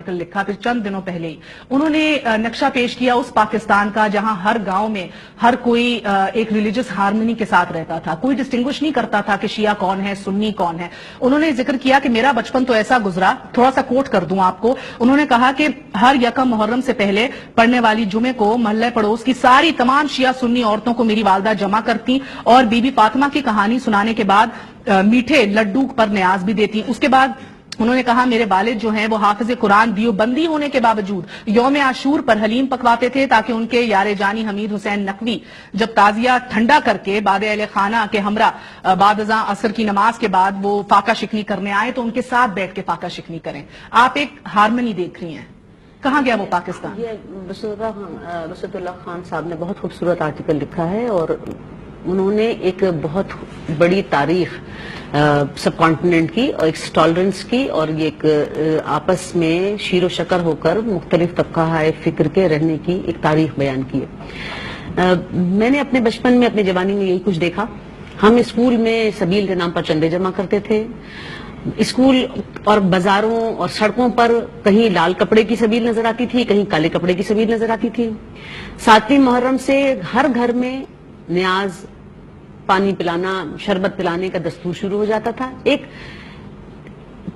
Article लिखा फिर चंद दिनों पहले ही। उन्होंने नक्शा पेश किया उस पाकिस्तान का जहां हर गांव में हर कोई एक रिलीजियस हार्मनी के साथ रहता था, कोई डिस्टिंग्विश नहीं करता था कि शिया कौन है सुन्नी कौन है। उन्होंने जिक्र किया कि मेरा बचपन तो ऐसा गुजरा, थोड़ा सा कोट कर दूं आपको। उन्होंने कहा कि हर यकम मुहर्रम से पहले पढ़ने वाली जुमे को महल्ले पड़ोस की सारी तमाम शिया सुन्नी औरतों को मेरी वालदा जमा करती और बीबी फातिमा की कहानी सुनाने के बाद मीठे लड्डू पर न्याज भी देती। उसके बाद उन्होंने कहा मेरे वालिद जो हैं वो हाफिज कुरान दियोबंदी होने के बावजूद यौम आशूर पर हलीम पकवाते थे ताकि उनके यारे जानी हमीद हुसैन नकवी जब ताजिया ठंडा करके बाद अहले खाना के हमरा बाद अज़ां असर की नमाज के बाद वो फाका शिकनी करने आए तो उनके साथ बैठ के फाका शिकनी करें। आप एक हारमनी देख रही हैं, कहाँ गया वो पाकिस्तान? ये बसरुल्लाह खान साहब ने बहुत खूबसूरत आर्टिकल लिखा है और उन्होंने एक बहुत बड़ी तारीख सब कॉन्टिनेंट की और एक टॉलरेंस की और ये एक आपस में शीरो शकर होकर मुख्तलिफ तबका फिक्र के रहने की एक तारीख बयान की है। मैंने अपने बचपन में अपनी जवानी में यही कुछ देखा। हम स्कूल में सबील के नाम पर चंदे जमा करते थे। स्कूल और बाजारों और सड़कों पर कहीं लाल कपड़े की सबील नजर आती थी, कहीं काले कपड़े की सबील नजर आती थी। 7वीं मुहर्रम से हर घर में न्याज, पानी पिलाना, शरबत पिलाने का दस्तूर शुरू हो जाता था। एक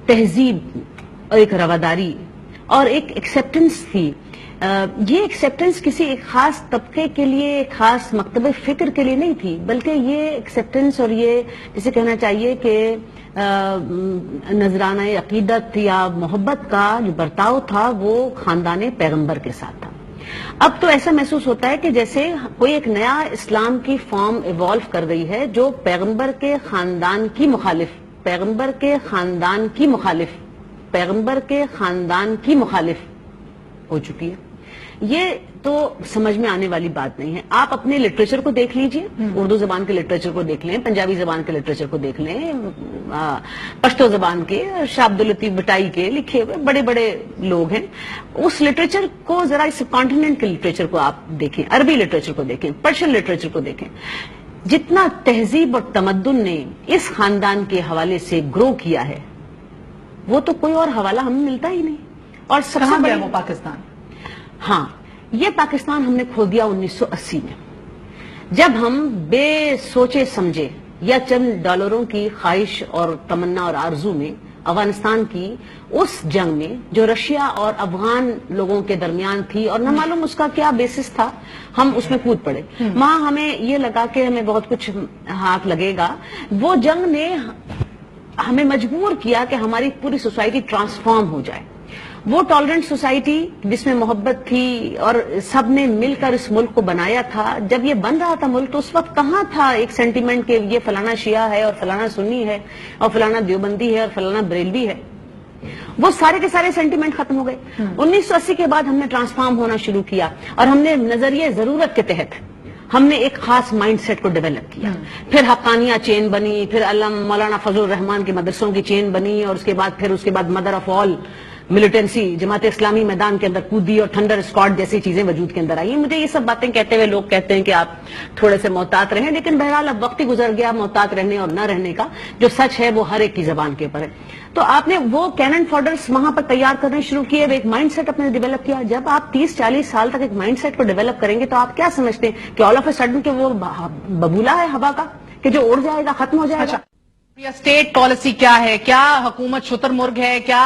तहजीब और एक रवादारी और एक एक्सेप्टेंस थी। ये एक्सेप्टेंस किसी एक खास तबके के लिए, एक खास मकतबे फिक्र के लिए नहीं थी, बल्कि ये एक्सेप्टेंस और ये जिसे कहना चाहिए कि नजराना अकीदत या मोहब्बत का जो बर्ताव था वो खानदान पैगंबर के साथ था। अब तो ऐसा महसूस होता है कि जैसे कोई एक नया इस्लाम की फॉर्म इवॉल्व कर गई है जो पैगंबर के खानदान की मुखालिफ, पैगंबर के खानदान की मुखालिफ, पैगंबर के खानदान की मुखालिफ हो चुकी है। ये तो समझ में आने वाली बात नहीं है। आप अपने लिटरेचर को देख लीजिए, उर्दू जबान के लिटरेचर को देख लें, पंजाबी जबान के लिटरेचर को देख लें, पश्तो जबान के शाह अब्दुल लतीफ भटाई के लिखे हुए बड़े बड़े लोग हैं। उस लिटरेचर को जरा इस कॉन्टिनेंट के लिटरेचर को आप देखें, अरबी लिटरेचर को देखें, पर्शियन लिटरेचर को देखें। जितना तहजीब और तमद्दुन ने इस खानदान के हवाले से ग्रो किया है वो तो कोई और हवाला हमें मिलता ही नहीं। और सबसे बड़ा वो पाकिस्तान, हाँ, ये पाकिस्तान हमने खो दिया 1980 में, जब हम बेसोचे समझे या चंद डॉलरों की ख्वाहिश और तमन्ना और आरजू में अफगानिस्तान की उस जंग में जो रशिया और अफगान लोगों के दरमियान थी और न मालूम उसका क्या बेसिस था, हम उसमें कूद पड़े। वहां हमें ये लगा कि हमें बहुत कुछ हाथ लगेगा। वो जंग ने हमें मजबूर किया कि हमारी पूरी सोसाइटी ट्रांसफॉर्म हो जाए। वो टॉलरेंट सोसाइटी जिसमें मोहब्बत थी और सबने मिलकर इस मुल्क को बनाया था, जब ये बन रहा था मुल्क तो उस वक्त कहाँ था एक सेंटीमेंट के ये फलाना शिया है और फलाना सुन्नी है और फलाना देवबंदी है और फलाना बरेलवी है। वो सारे के सारे सेंटीमेंट खत्म हो गए। 1980 के बाद हमने ट्रांसफॉर्म होना शुरू किया और हमने नजरिए जरूरत के तहत हमने एक खास माइंडसेट को डेवलप किया। फिर हक्कानिया चेन बनी, फिर अल्लामा मौलाना फजलुर रहमान के मदरसों की चेन बनी और उसके बाद mother of all militancy Jamaat Islami मैदान के अंदर कूदी और थंडर स्क्वाड जैसी चीजें वजूद के अंदर आई। मुझे ये सब बातें कहते हुए लोग कहते हैं कि आप थोड़े से मोहतात रहें, लेकिन बहरहाल अब वक्त ही गुजर गया मोहतात रहने और न रहने का। जो सच है वो हर एक की जबान के ऊपर है। तो आपने वो कैनन फॉडर्स वहां पर तैयार करने शुरू किए, एक माइंडसेट अपने डेवलप किया। जब आप 30-40 साल तक एक माइंडसेट को डेवलप करेंगे तो आप क्या समझते हैं कि ऑल ऑफ ए सडन के वो बबूला है हवा का कि जो उड़ जाएगा, खत्म हो जाएगा? स्टेट पॉलिसी क्या है? क्या हुकूमत शुतुरमुर्ग है? क्या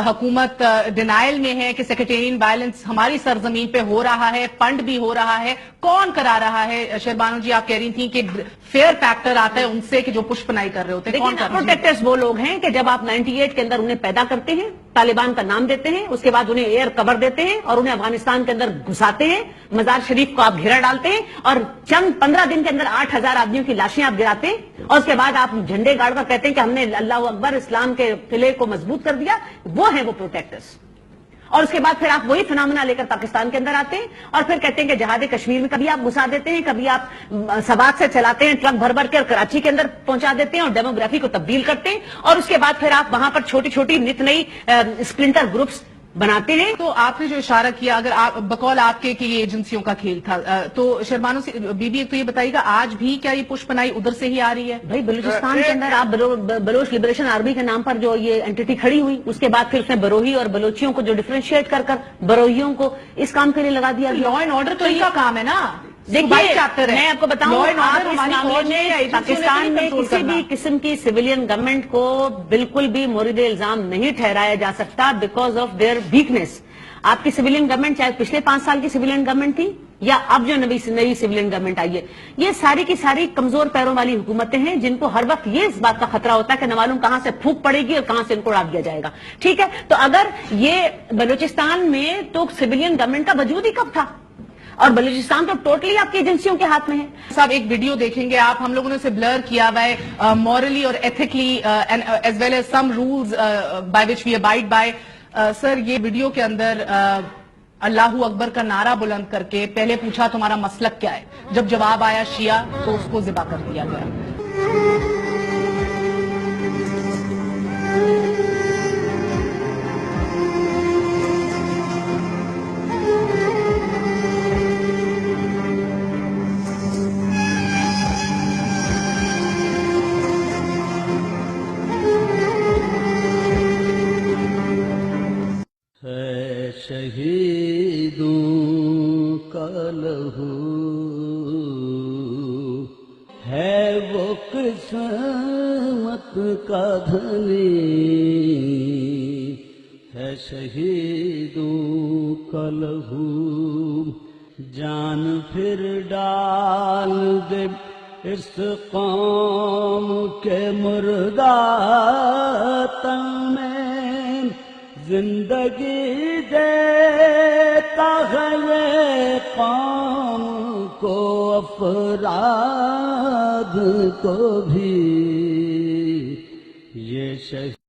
हुकूमत डिनाइल में है कि सेक्रेटेरियन वायलेंस हमारी सरजमीन पे हो रहा है, फंड भी हो रहा है? कौन करा रहा है? शहबानो जी आप कह रही थी कि फेयर फैक्टर आता है उनसे कि जो पुष्पनाई कर रहे होते हैं। कौन प्रोटेक्टर्स वो लोग हैं कि जब आप 98 के अंदर उन्हें पैदा करते हैं, तालिबान का नाम देते हैं, उसके बाद उन्हें एयर कवर देते हैं और उन्हें अफगानिस्तान के अंदर घुसाते हैं, मजार शरीफ को आप घेरा डालते हैं और चंद 15 दिन के अंदर 8000 आदमियों की लाशें आप गिराते हैं और उसके बाद आप झंडे गाड़कर कहते हैं कि हमने अल्लाह अकबर इस्लाम के किले को मजबूत कर दिया। वो है वो प्रोटेक्टर्स। और उसके बाद फिर आप वही फिनोमेना लेकर पाकिस्तान के अंदर आते हैं और फिर कहते हैं कि जहाद कश्मीर में कभी आप घुसा देते हैं, कभी आप सवात से चलाते हैं, ट्रक भर भर के कराची के अंदर पहुंचा देते हैं और डेमोग्राफी को तब्दील करते हैं और उसके बाद फिर आप वहां पर छोटी छोटी नित नई स्प्लिंटर ग्रुप्स بناتے ہیں. تو آپ نے جو اشارہ کیا، اگر آپ بقول آپ کے کہ یہ ایجنسیوں کا کھیل تھا، تو شرمانو بی بی ایک تو یہ بتائیے گا آج بھی کیا یہ پش پنائی ادھر سے ہی آ رہی ہے؟ بھائی بلوچستان کے اندر آپ بلوچ لبریشن آرمی کے نام پر جو یہ اینٹی کھڑی ہوئی، اس کے بعد پھر اس نے بروہی اور بلوچیوں کو جو ڈیفرینشیٹ کر بروہیوں کو اس کام کے لیے لگا دیا. لا اینڈ آرڈر تو ان کا کام ہے نا. دیکھیے میں آپ کو بتاؤں، آپ اس معاملے میں پاکستان میں کسی بھی قسم کی سویلین گورنمنٹ کو بالکل بھی مورد الزام نہیں ٹھہرایا جا سکتا بیکاز آف دیئر ویکنیس. آپ کی سویلین گورنمنٹ چاہے پچھلے 5 سال کی سویلین گورنمنٹ تھی یا اب جو نئی سویلین گورنمنٹ آئی ہے، یہ ساری کی ساری کمزور پیروں والی حکومتیں ہیں جن کو ہر وقت یہ اس بات کا خطرہ ہوتا ہے کہ نہ معلوم کہاں سے پھونک پڑے گی اور کہاں سے ان کو اڑا دیا جائے گا. ٹھیک ہے، تو اگر یہ بلوچستان میں تو سویلین گورنمنٹ کا وجود ہی کب تھا، اور بلوچستان تو ٹوٹلی آپ کی ایجنسیوں کے ہاتھ میں ہے. صاحب ایک ویڈیو دیکھیں گے آپ، ہم لوگوں نے اسے بلر کیا ہوا ہے مورلی اور ethically as well as some rules by which we abide by. Sir یہ ویڈیو کے اندر اللہ اکبر کا نعرہ بلند کر کے پہلے پوچھا تمہارا مسلک کیا ہے، جب جواب آیا شیعہ تو اس کو ذبح کر دیا گیا. شہیدوں کا لہو ہے وہ قسمت کا دھنی، ہے شہیدوں کا لہو جان پھر ڈال دے اس قوم کے مردہ تن میں، زندگی دیتا ہے یہ قوم کو افراد کو بھی یہ شہید